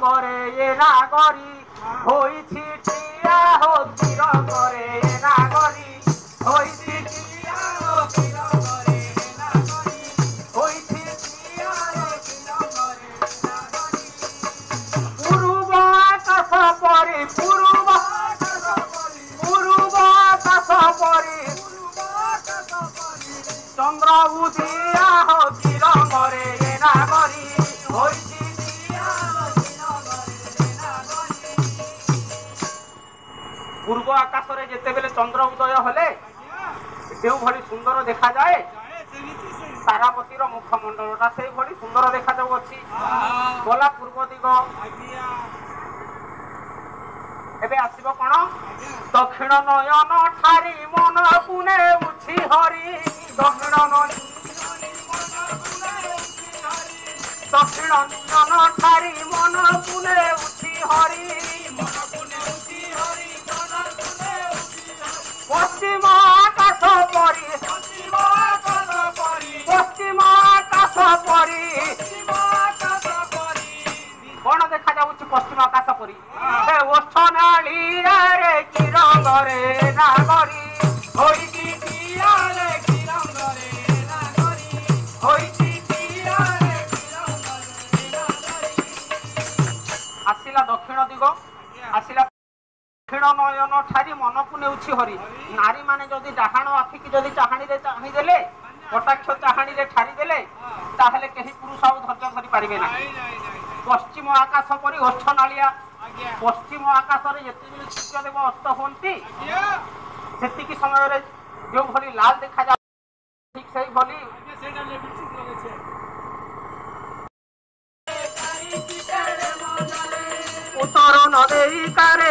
রঙ্গরে এ নাগরী হইছি টিয়া হতি রঙ্গরে এ নাগরী হইছি টিয়া হতি রঙ্গরে এ নাগরী হইছি টিয়া হতি রঙ্গরে এ নাগরী পূর্ব আকাশ পরে পূর্ব আকাশ পরে চন্দ্র উদিয়া হতি রঙ্গরে এ নাগরী হইছি টিয়া হতি রঙ্গরে এ নাগরী পূর্ব আকাশরে যেতেবেলে চন্দ্র উদয় হলে ଯେଉଁଭଳି ସୁନ୍ଦର ଦେଖାଯାଏ ତାରାପତିର ମୁଖମଣ୍ଡଳଟା ସେଇଭଳି ସୁନ୍ଦର ଦେଖାଯାଉଅଛି। ଗଲା ପୂର୍ବ ଦିଗ। ଏବେ ଆସିବ କଣ? ଦକ୍ଷିଣ ନୟନ ଠାରି ମନକୁ ନେଉଛି ହରି ଦକ୍ଷିଣ ନୟନ ଠାରି ମନକୁ ନେଉଛି ହରି পশ্চিম আকাশ পরি পশ্চিম আকাশ পরি কଣ ଦେଖାଯାଉଛି ପଶ୍ଚିମ ଆକାଶ ପରି ସେ ଓଷ୍ଠ ନାଳିରେ କି ରଙ୍ଗରେ ନାଗରୀ ହୋଇଛି ଟିଆରେ କି ରଙ୍ଗରେ ନାଗରୀ ହୋଇଛି ଟିଆରେ କି ରଙ୍ଗରେ ନାଗରୀ ଆସିଲା ଦକ୍ଷିଣ ଦିଗ ଆସିଲା ଦକ୍ଷିଣ ନୟନ ଠାରି ମନକୁ ନେଉଛି ହରି ନାରୀ ମାନେ ଯଦି ଡାହାଣ ଆଖିକି ଯଦି ଚାହାଣିରେ ଚାହିଁଦେଲେ କଟାକ୍ଷ ଚାହାଣିରେ ଠାରିଦେଲେ ତାହେଲେ କେହି ପୁରୁଷ ଆଉ ଧୈର୍ଯ୍ୟ ଧରି ପାରିବେ ନାହିଁ। ପଶ୍ଚିମ ଆକାଶ ପରି ଓଷ୍ଠ ନାଳିଆ ପଶ୍ଚିମ ଆକାଶରେ ଯେତେବେଳେ ସୂର୍ଯ୍ୟଦେବ ଅସ୍ତ ହୁଅନ୍ତି ସେତିକି ସମୟରେ ଯେଉଁଭଳି ଲାଲ ଦେଖାଯାଏ ଠିକ ସେଇଭଳି ଉତ୍ତର ନଦେଇ କାରେ